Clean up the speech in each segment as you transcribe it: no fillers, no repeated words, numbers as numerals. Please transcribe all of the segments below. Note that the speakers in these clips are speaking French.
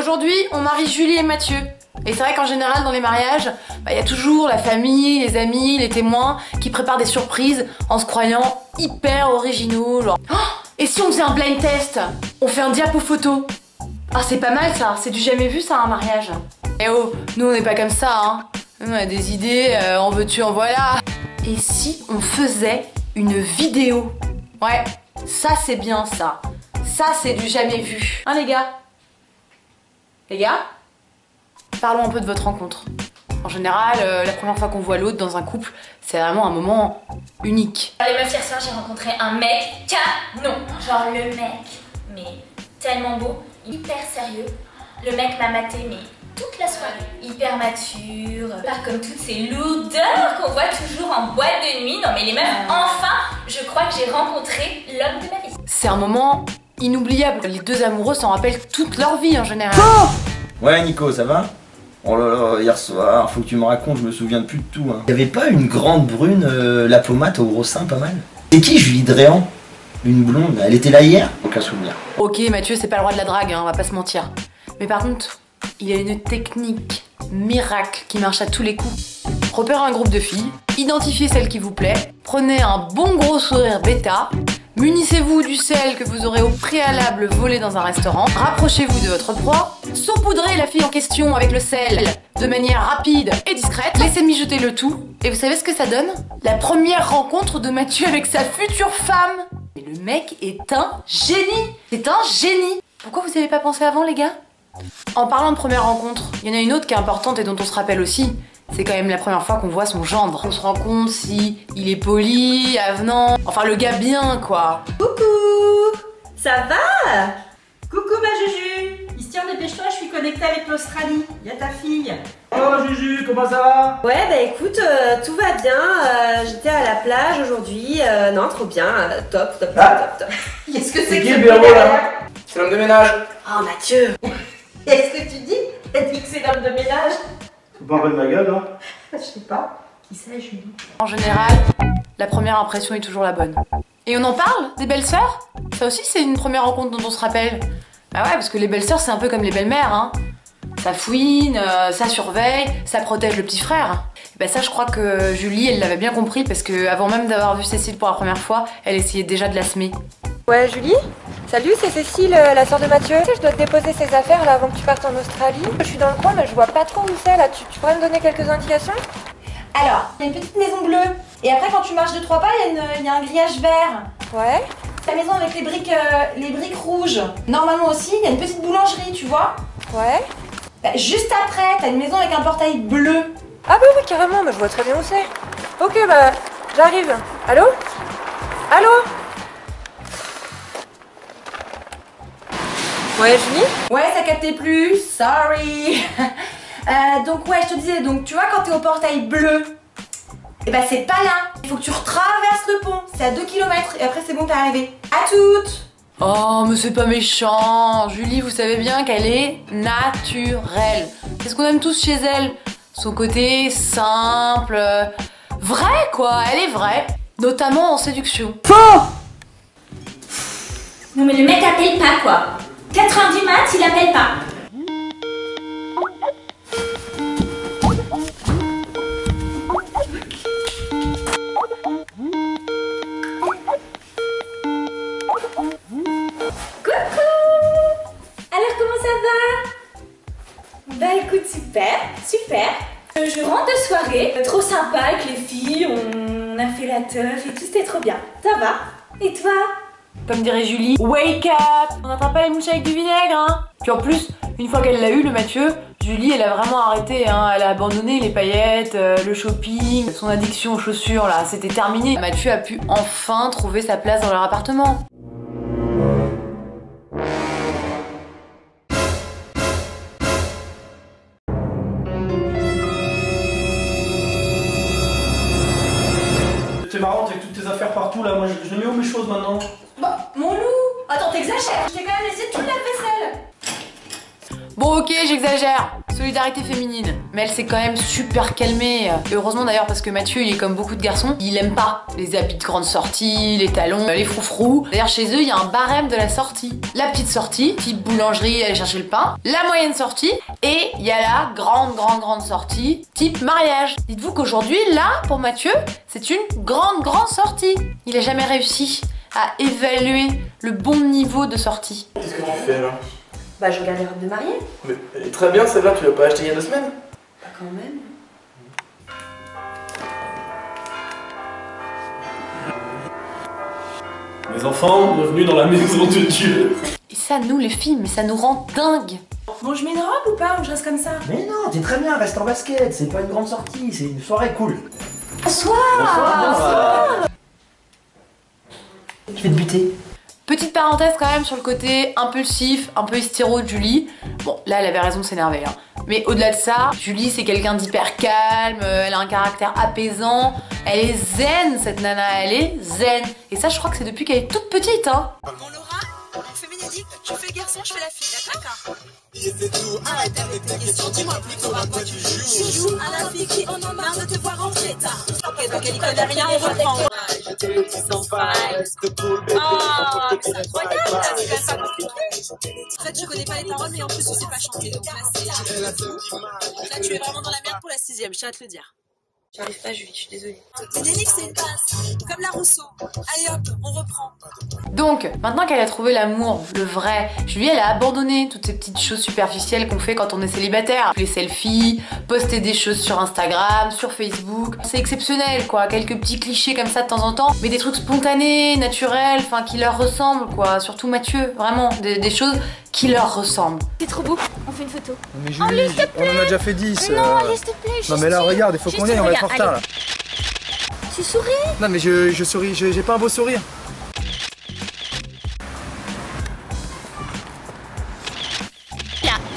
Aujourd'hui, on marie Julie et Mathieu. Et c'est vrai qu'en général, dans les mariages, y a toujours la famille, les amis, les témoins qui préparent des surprises en se croyant hyper originaux. Genre, oh, et si on faisait un blind test? On fait un diapo photo. Ah, c'est pas mal ça, c'est du jamais vu ça, un mariage. Eh oh, nous on n'est pas comme ça, hein. Nous on a des idées, en veux-tu, en voilà. Et si on faisait une vidéo? Ouais, ça c'est bien ça. Ça c'est du jamais vu. Hein les gars? Les gars? Parlons un peu de votre rencontre. En général, la première fois qu'on voit l'autre dans un couple, c'est vraiment un moment unique. Les meufs, hier soir, j'ai rencontré un mec canon. Genre le mec, mais tellement beau, hyper sérieux. Le mec m'a maté, mais toute la soirée. Hyper mature, pas comme toutes ces lourdeurs qu'on voit toujours en boîte de nuit. Non mais les meufs, enfin, je crois que j'ai rencontré l'homme de ma vie. C'est un moment inoubliable. Les deux amoureux s'en rappellent toute leur vie en général. Oh ouais Nico, ça va? Oh là là, hier soir, faut que tu me racontes, je me souviens plus de tout. Hein. Y'avait pas une grande brune, la pommade au gros sein, pas mal? C'est qui Julie Dréan? Une blonde, elle était là hier? Aucun souvenir. Ok Mathieu, c'est pas le roi de la drague, hein, on va pas se mentir. Mais par contre, il y a une technique miracle qui marche à tous les coups. Repérez un groupe de filles, identifiez celle qui vous plaît, prenez un bon gros sourire bêta, munissez-vous du sel que vous aurez au préalable volé dans un restaurant, rapprochez-vous de votre proie, saupoudrez la fille en question avec le sel de manière rapide et discrète, laissez mijoter le tout, et vous savez ce que ça donne? La première rencontre de Mathieu avec sa future femme. Et le mec est un génie. C'est un génie. Pourquoi vous n'y avez pas pensé avant les gars? En parlant de première rencontre, il y en a une autre qui est importante et dont on se rappelle aussi. C'est quand même la première fois qu'on voit son gendre. On se rend compte si il est poli, avenant, enfin le gars bien quoi. Coucou, ça va? Coucou ma Juju. Ici dépêche-toi, je suis connectée avec l'Australie. Il y a ta fille. Oh Juju, comment ça va? Ouais bah écoute, tout va bien. J'étais à la plage aujourd'hui. Non, trop bien. Top. Qu'est-ce que c'est qui le bureau là? C'est l'homme de ménage. Oh Mathieu. Qu'est-ce que tu dis? T'as dit que c'est l'homme de ménage? Faut pas un peu de ma gueule, hein? Je sais pas. Qui c'est Julie? En général, la première impression est toujours la bonne. Et on en parle des belles-sœurs? Ça aussi c'est une première rencontre dont on se rappelle. Bah ouais, parce que les belles-sœurs c'est un peu comme les belles-mères, hein. Ça fouine, ça surveille, ça protège le petit frère. Et bah ça je crois que Julie elle l'avait bien compris parce que avant même d'avoir vu Cécile pour la première fois, elle essayait déjà de la semer. Ouais Julie? Salut, c'est Cécile, la sœur de Mathieu. Tu sais, je dois te déposer ses affaires là avant que tu partes en Australie. Je suis dans le coin mais je vois pas trop où c'est là. Tu pourrais me donner quelques indications? Alors, il y a une petite maison bleue. Et après quand tu marches 2-3 pas, il y a un grillage vert. Ouais. La maison avec les briques rouges. Normalement aussi, il y a une petite boulangerie, tu vois. Ouais. Bah, juste après, t'as une maison avec un portail bleu. Ah bah oui, carrément, bah, je vois très bien où c'est. Ok, bah j'arrive. Allô? Allô? Ouais, Julie? Ouais, ça captait plus, sorry. Donc ouais, je te disais, donc tu vois quand t'es au portail bleu, et bah c'est pas là. Il faut que tu retraverses le pont, c'est à 2 km et après c'est bon, t'es arrivé. À toutes. Oh mais c'est pas méchant. Julie, vous savez bien qu'elle est naturelle. C'est ce qu'on aime tous chez elle. Son côté simple, vrai quoi, elle est vraie. Notamment en séduction. Faux! Non mais le mec appelle pas quoi. 4h du mat, il appelle pas. Bah écoute, super. Je rentre de soirée, trop sympa avec les filles, on a fait la teuf et tout, c'était trop bien. Ça va? Et toi? Comme dirait Julie, wake up! On n'attrape pas les mouches avec du vinaigre, hein! Puis en plus, une fois qu'elle l'a eu, le Mathieu, Julie, elle a vraiment arrêté, hein. Elle a abandonné les paillettes, le shopping, son addiction aux chaussures, là, c'était terminé. Mathieu a pu enfin trouver sa place dans leur appartement. C'est marrant, t'as toutes tes affaires partout là, moi je mets où mes choses maintenant? Bah, mon loup! Attends, t'exagères! Je t'ai quand même laissé toute la vaisselle! Bon ok, j'exagère. solidarité féminine. Mais elle s'est quand même super calmée. Et heureusement d'ailleurs parce que Mathieu, il est comme beaucoup de garçons, il aime pas les habits de grande sortie, les talons, les froufrous. D'ailleurs chez eux, il y a un barème de la sortie. La petite sortie, type boulangerie, aller chercher le pain. La moyenne sortie. Et il y a la grande sortie, type mariage. Dites-vous qu'aujourd'hui, là, pour Mathieu, c'est une grande sortie. Il a jamais réussi à évaluer le bon niveau de sortie. Qu'est-ce que tu fais là? Bah je regarde les robes de mariée. Mais elle est très bien celle-là, tu l'as pas achetée il y a 2 semaines? Bah quand même. Mes enfants, bienvenue dans la maison de Dieu. Et ça, nous les filles, mais ça nous rend dingues. Bon, je mets une robe ou pas, ou je reste comme ça? Mais non, t'es très bien, reste en basket, c'est pas une grande sortie, c'est une soirée cool. Bonsoir. Je vais te buter. Petite parenthèse quand même sur le côté impulsif, un peu hystéro de Julie. Bon, là elle avait raison de s'énerver. Mais au-delà de ça, Julie c'est quelqu'un d'hyper calme, elle a un caractère apaisant, elle est zen cette nana, elle est zen. Et ça je crois que c'est depuis qu'elle est toute petite. Bon Laura, on fait Bénédicte, tu fais garçon, je fais la fille, d'accord? Arrête avec tes questions, dis-moi plutôt à quoi tu joues. Je joue à la fille qui en a marre de te voir rentrer tard. Ok, donc elle y connaît rien, on reprend. Oh, c'est incroyable, là, c'est quand même pas compliqué. En fait, je connais pas les paroles, mais en plus, tu sais pas chanter, donc là, c'est... Là, tu es vraiment dans la merde pour la 6ème, je tiens à te le dire. J'arrive pas, Julie, je suis désolée. Bénédicte, c'est une passe, comme la Rousseau. Allez hop, on reprend. Donc, maintenant qu'elle a trouvé l'amour, le vrai, Julie elle a abandonné toutes ces petites choses superficielles qu'on fait quand on est célibataire. Les selfies, poster des choses sur Instagram, sur Facebook. C'est exceptionnel quoi, quelques petits clichés comme ça de temps en temps, mais des trucs spontanés, naturels, enfin qui leur ressemblent quoi. Surtout Mathieu, vraiment, des choses qui leur ressemblent. C'est trop beau, on fait une photo. Mais Julie, on en a déjà fait 10. Non, allez, s'il te plaît, Non mais là regarde, il faut qu'on y aille, on va être en retard là. Tu souris? Non mais je souris, j'ai pas un beau sourire.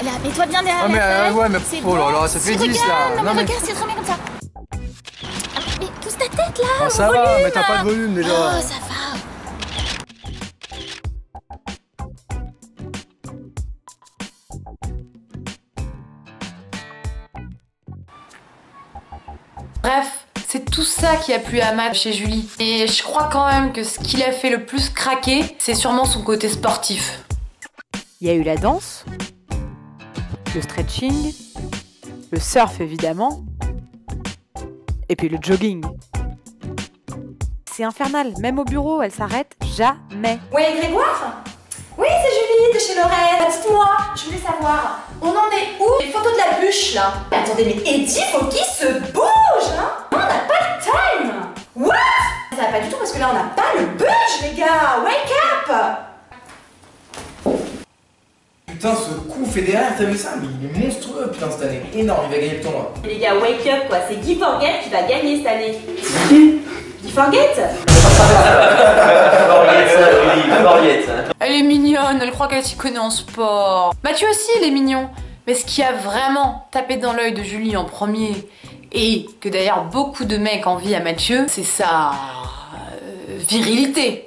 Là, mets-toi bien derrière Ah mais la fenêtre. ouais mais C'est oh là bon. là, ça fait 10 Regarde, là. non mais regarde, c'est trop bien comme ça. Ah, mais pousse ta tête là, Oh, ça au va, volume, mais t'as pas de volume déjà. Oh, ça va. Bref, c'est tout ça qui a plu à Matt chez Julie. Et je crois quand même que ce qui l'a fait le plus craquer, c'est sûrement son côté sportif. Il y a eu la danse, le stretching, le surf évidemment, et puis le jogging. C'est infernal, même au bureau, elle s'arrête jamais. Ouais, Grégoire? Oui, c'est Julie de chez Lorraine. Dites-moi, je voulais savoir, on en est où les photos de la bûche là? Attendez, mais Eddie, faut qu'il se bouge, hein? On n'a pas de time. What? Ça va pas du tout parce que là on n'a pas le budge, les gars. Wake up! Putain, ce coup fédéral, t'as vu ça? Mais il est monstrueux, putain, cette année. Énorme, il va gagner le tournoi. Et les gars, wake up quoi, c'est Guy Forget qui va gagner cette année. Guy Forget? Elle est mignonne, elle croit qu'elle s'y connaît en sport. Mathieu aussi, il est mignon. Mais ce qui a vraiment tapé dans l'œil de Julie en premier, et que d'ailleurs beaucoup de mecs envient à Mathieu, c'est sa virilité.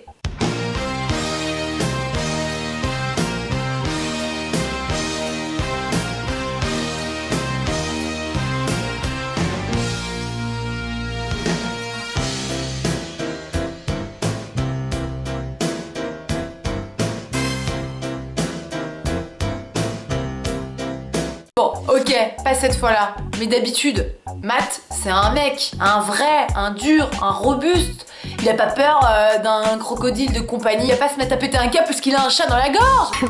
Bon, ok, pas cette fois-là. Mais d'habitude, Matt, c'est un mec, un vrai, un dur, un robuste. Il a pas peur d'un crocodile de compagnie. Il va pas se mettre à péter un câble parce qu'il a un chat dans la gorge.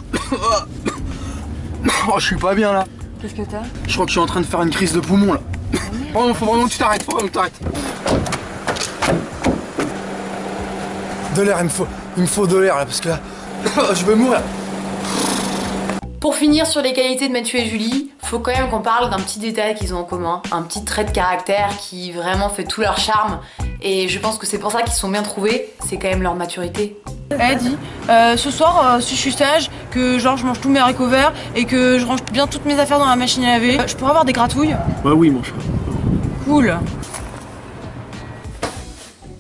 Oh, je suis pas bien là. Qu'est-ce que t'as? Je crois que je suis en train de faire une crise de poumon là. Bon, faut vraiment que tu t'arrêtes, faut vraiment que tu t'arrêtes. De l'air, il me faut de l'air là parce que là, je vais mourir. Pour finir sur les qualités de Mathieu et Julie, faut quand même qu'on parle d'un petit détail qu'ils ont en commun, un petit trait de caractère qui vraiment fait tout leur charme. Et je pense que c'est pour ça qu'ils sont bien trouvés, c'est quand même leur maturité. Elle dit, ce soir, si je suis sage, que genre je mange tous mes haricots verts et que je range bien toutes mes affaires dans la machine à laver, je pourrais avoir des gratouilles? Bah oui, mon chat. Cool.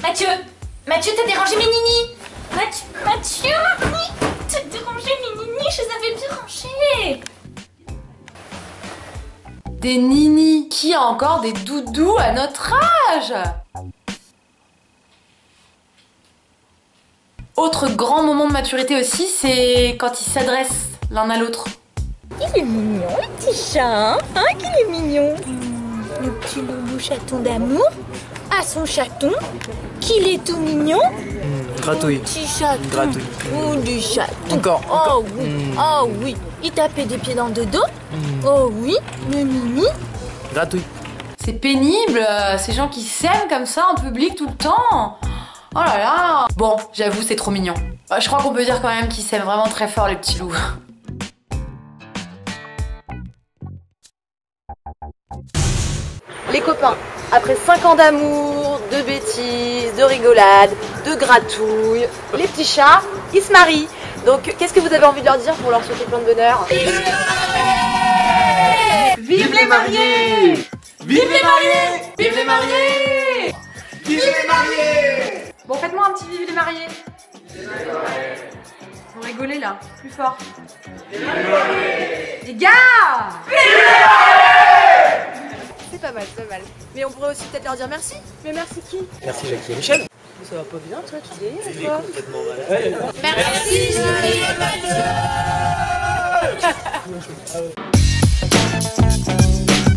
Mathieu, t'as dérangé mes ninis. Mathieu, t'as dérangé mes ninis, je les avais bien rangés. Des ninis. Qui a encore des doudous à notre âge? Autre grand moment de maturité aussi, c'est quand ils s'adressent l'un à l'autre. Il est mignon, le petit chat, hein, qu'il est mignon. Le petit loulou chaton d'amour, à son chaton, qu'il est tout mignon. Gratouille. Petit chaton. Gratouille. Oh, du chaton. Encore. Oh oui, oh oui. Il tapait des pieds dans le dos. Oh oui, le mimi. Gratouille. C'est pénible, ces gens qui s'aiment comme ça en public tout le temps. Oh là là. Bon, j'avoue, c'est trop mignon. Je crois qu'on peut dire quand même qu'ils s'aiment vraiment très fort, les petits loups. Les copains, après 5 ans d'amour, de bêtises, de rigolade, de gratouilles, les petits chats, ils se marient. Donc, qu'est-ce que vous avez envie de leur dire pour leur souhaiter plein de bonheur? Vive les mariés! Vive les mariés! Vive les mariés! Vive les mariés! Bon, faites-moi un petit vive les mariés. Vous rigolez là, plus fort. Les gars! C'est pas mal, c'est pas mal. Mais on pourrait aussi peut-être leur dire merci. Mais merci qui? Merci Jackie et Michel. Ça va pas bien, toi, tu vieillis, toi? Complètement malade. Merci, Merci.